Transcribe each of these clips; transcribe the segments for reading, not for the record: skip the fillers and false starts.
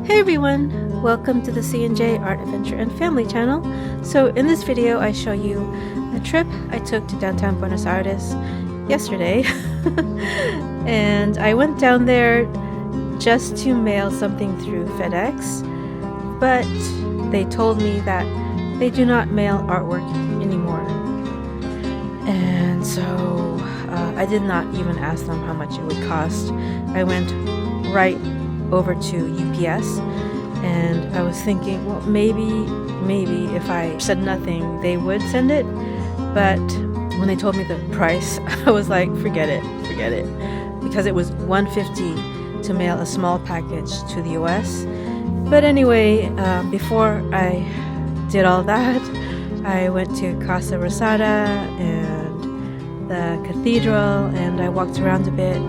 Hey everyone! Welcome to the C&J Art Adventure and Family channel. So in this video I show you a trip I took to downtown Buenos Aires yesterday and I went down there just to mail something through FedEx, but they told me that they do not mail artwork anymore, and so I did not even ask them how much it would cost. I went right over to UPS and I was thinking, well, maybe if I said nothing they would send it, but when they told me the price I was like, forget it, because it was $150 to mail a small package to the US. But anyway, before I did all that, I went to Casa Rosada and the cathedral, and I walked around a bit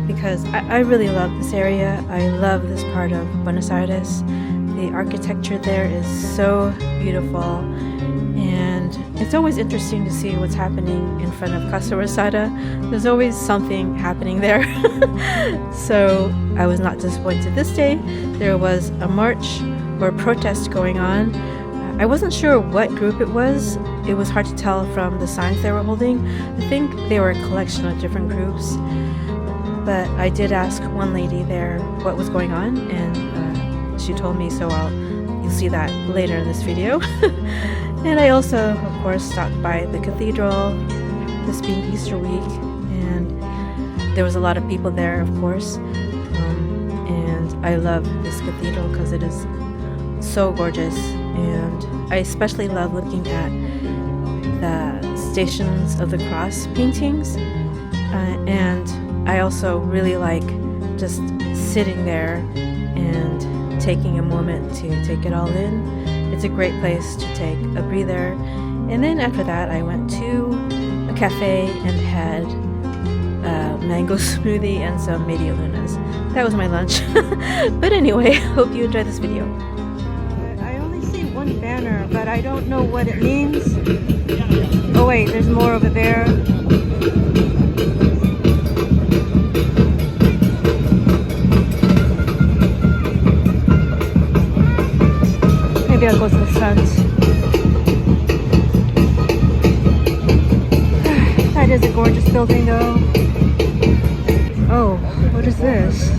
because I really love this area. I love this part of Buenos Aires. The architecture there is so beautiful, and it's always interesting to see what's happening in front of Casa Rosada. There's always something happening there. So I was not disappointed this day. There was a march or protest going on. I wasn't sure what group it was. It was hard to tell from the signs they were holding. I think they were a collection of different groups. But I did ask one lady there what was going on, and she told me, so you'll see that later in this video. And I also, of course, stopped by the cathedral, this being Easter week, and there was a lot of people there, of course. And I love this cathedral because it is so gorgeous, and I especially love looking at the Stations of the Cross paintings, and I also really like just sitting there and taking a moment to take it all in. It's a great place to take a breather. And then after that I went to a cafe and had a mango smoothie and some medialunas. That was my lunch. But anyway, hope you enjoyed this video. I only see one banner, but I don't know what it means. Oh wait, there's more over there. Maybe I'll go to the front. That is a gorgeous building though. Oh, what is this?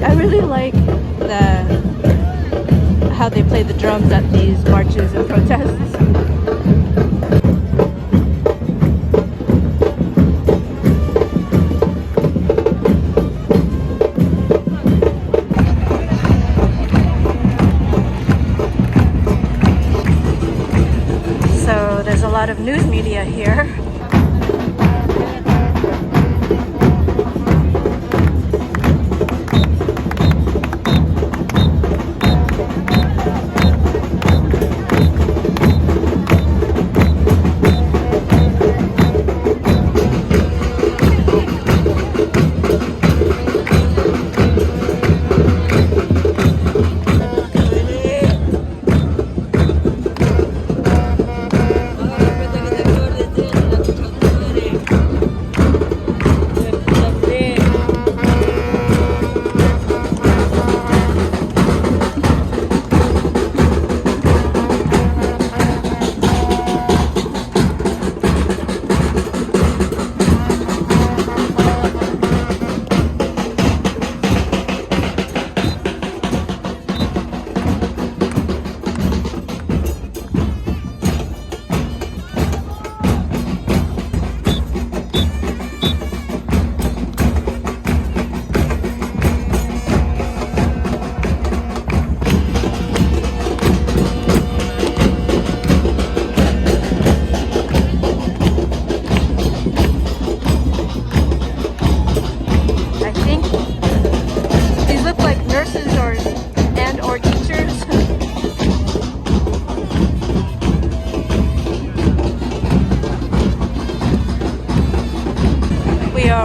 I really like how they play the drums at these marches and protests. So there's a lot of news media here.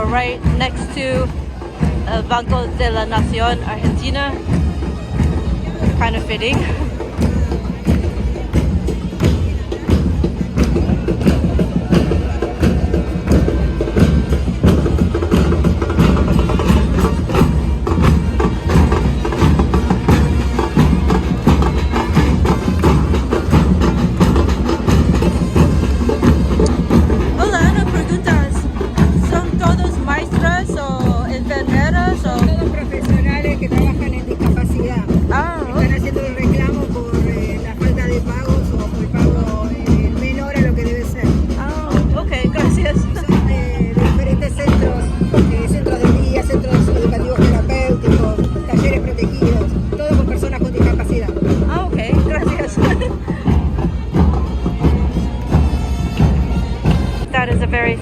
Right next to Banco de la Nación, Argentina. Kind of fitting.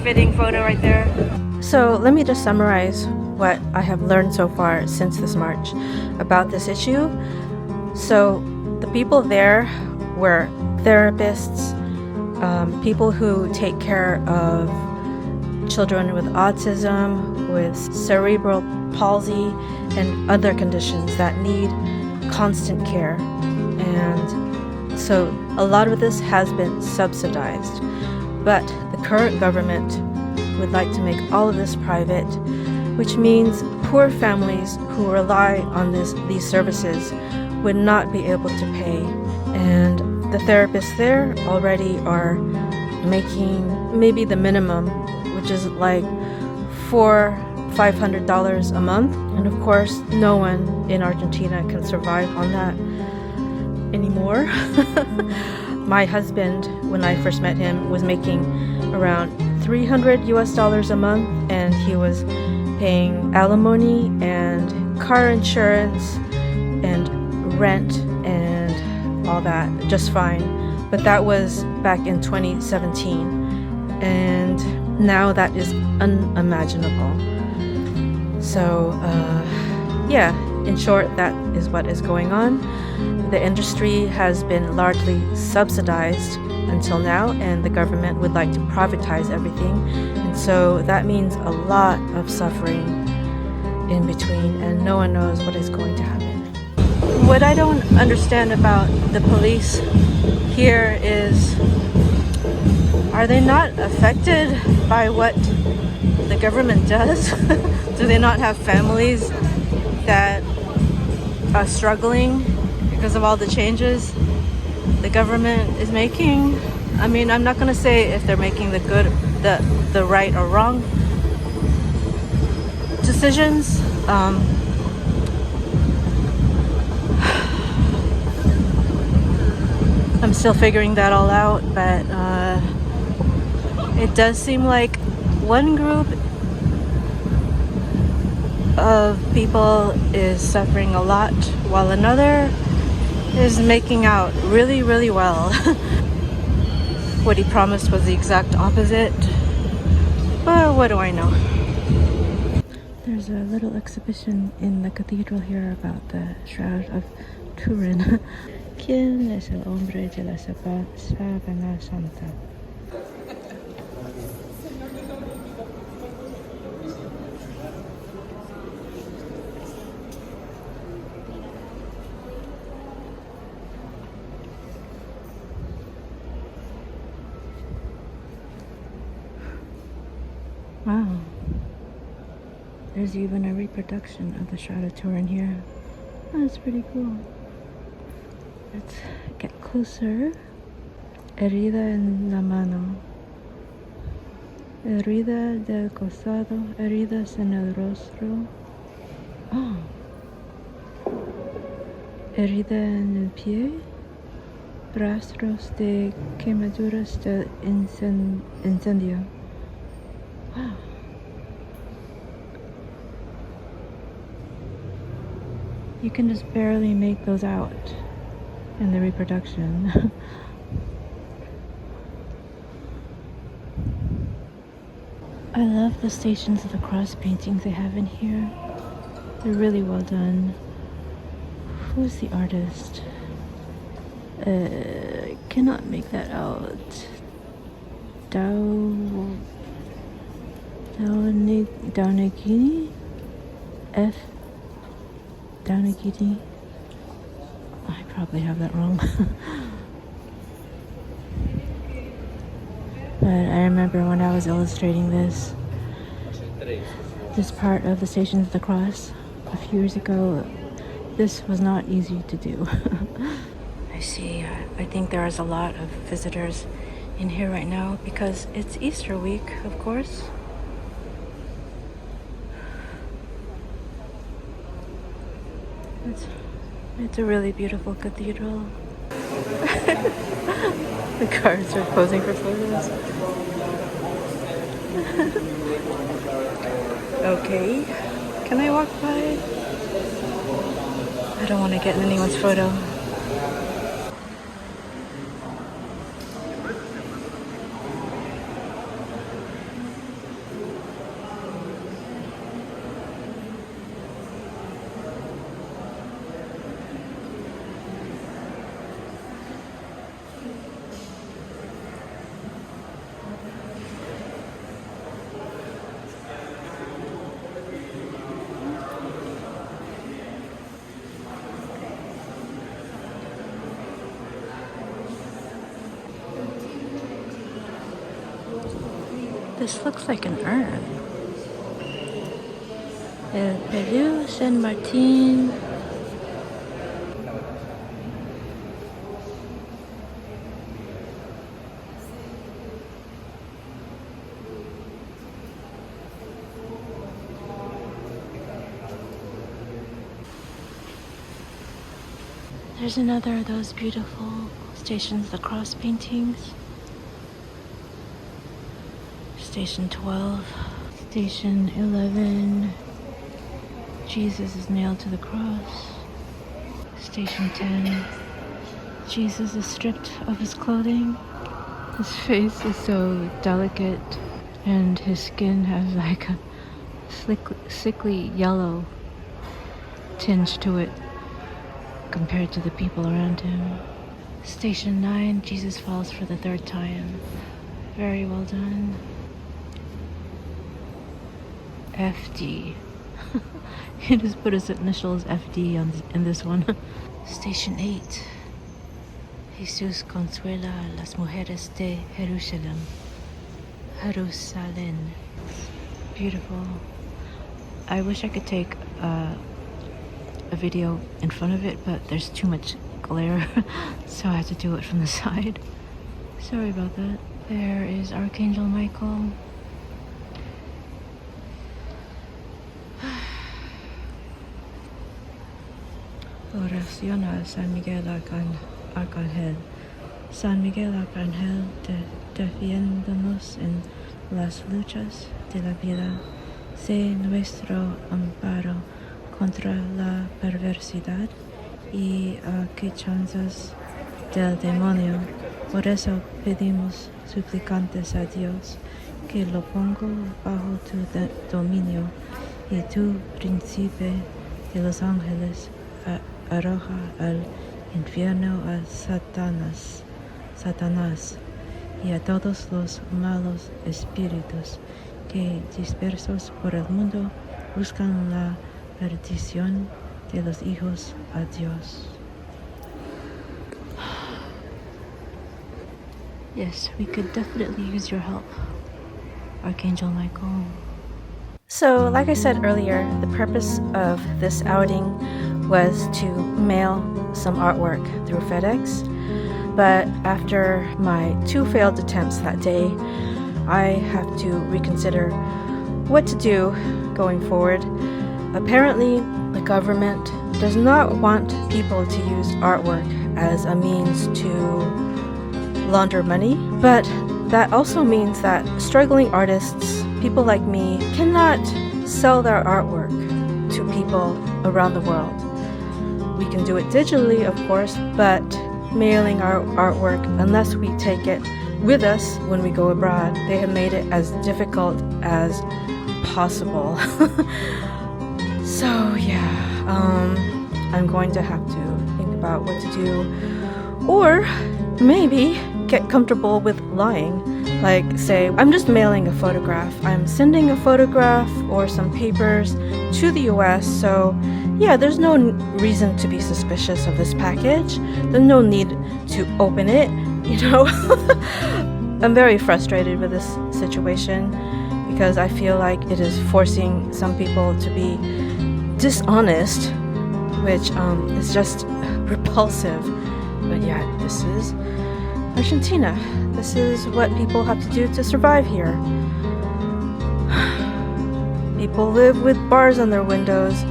fitting photo right there. So let me just summarize what I have learned so far since this march about this issue. So the people there were therapists, people who take care of children with autism, with cerebral palsy, and other conditions that need constant care. And so a lot of this has been subsidized, but the current government would like to make all of this private, which means poor families who rely on these services would not be able to pay. And the therapists there already are making maybe the minimum, which is like $500 a month. And of course, no one in Argentina can survive on that anymore. My husband, when I first met him, was making around $300 a month, and he was paying alimony and car insurance and rent and all that just fine. But that was back in 2017, and now that is unimaginable. So yeah, in short, that is what is going on. The industry has been largely subsidized until now, and the government would like to privatize everything, and so that means a lot of suffering in between, and no one knows what is going to happen. What I don't understand about the police here is, are they not affected by what the government does? Do they not have families that are struggling because of all the changes the government is making? I mean, I'm not going to say if they're making the right or wrong decisions. I'm still figuring that all out, but it does seem like one group of people is suffering a lot, while another is making out really, really well. What he promised was the exact opposite, but what do I know? There's a little exhibition in the cathedral here about the Shroud of Turin. ¿Quién es el hombre de la sábana santa? Wow. There's even a reproduction of the Shroud of Turin here. That's pretty cool. Let's get closer. Herida en la mano. Herida del costado. Heridas en el rostro. Oh. Herida en el pie. Rastros de quemaduras del incendio. Wow. You can just barely make those out in the reproduction. I love the Stations of the Cross paintings they have in here. They're really well done. Who's the artist? Cannot make that out. Downegini? F. Downegini? I probably have that wrong. But I remember when I was illustrating this part of the Stations of the Cross a few years ago, this was not easy to do. I see. I think there is a lot of visitors in here right now because it's Easter week, of course. It's a really beautiful cathedral. The cars are posing for photos. Okay, can I walk by? I don't want to get in anyone's photo. This looks like an urn. El Perú, San Martin. There's another of those beautiful stations, the cross paintings. Station 12. Station 11. Jesus is nailed to the cross. Station 10. Jesus is stripped of his clothing. His face is so delicate and his skin has like a sickly yellow tinge to it compared to the people around him. Station 9, Jesus falls for the third time. Very well done. FD. He just put his initials FD in this one. Station 8. Jesús consuela a las mujeres de Jerusalén. Jerusalén. Beautiful. I wish I could take a video in front of it, but there's too much glare, so I have to do it from the side. Sorry about that. There is Archangel Michael. Oración a San Miguel Arcángel. San Miguel Arcángel, defiéndonos en las luchas de la vida. Sé nuestro amparo contra la perversidad y aquechanzas del demonio. Por eso pedimos suplicantes a Dios que lo ponga bajo tu dominio y tu príncipe de los ángeles arroja al infierno a Satanás y a todos los malos espíritus que dispersos por el mundo buscan la perdición de los hijos a Dios. Yes, we could definitely use your help, Archangel Michael. So, like I said earlier, the purpose of this outing was to mail some artwork through FedEx. But after my 2 failed attempts that day, I have to reconsider what to do going forward. Apparently, the government does not want people to use artwork as a means to launder money, but that also means that struggling artists, people like me, cannot sell their artwork to people around the world. We can do it digitally, of course, but mailing our artwork, unless we take it with us when we go abroad, they have made it as difficult as possible. So yeah, I'm going to have to think about what to do, or maybe get comfortable with lying. Like, say, I'm just mailing a photograph. I'm sending a photograph or some papers to the US, so yeah, there's no reason to be suspicious of this package. There's no need to open it, you know. I'm very frustrated with this situation because I feel like it is forcing some people to be dishonest, which is just repulsive. But yeah, this is Argentina. This is what people have to do to survive here. People live with bars on their windows.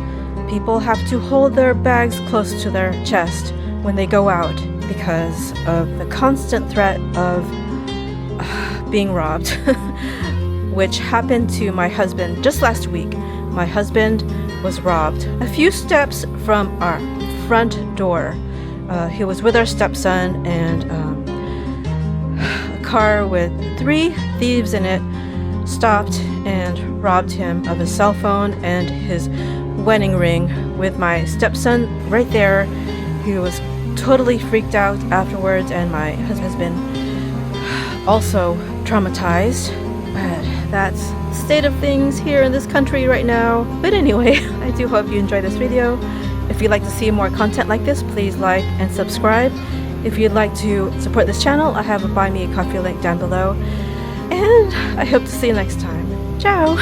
People have to hold their bags close to their chest when they go out because of the constant threat of being robbed, which happened to my husband just last week. My husband was robbed a few steps from our front door. He was with our stepson, and a car with 3 thieves in it stopped and robbed him of his cell phone and his wedding ring with my stepson right there. He was totally freaked out afterwards, and my husband also traumatized. But that's the state of things here in this country right now. But anyway, I do hope you enjoyed this video. If you'd like to see more content like this, please like and subscribe. If you'd like to support this channel, I have a Buy Me a Coffee link down below. And I hope to see you next time. Ciao!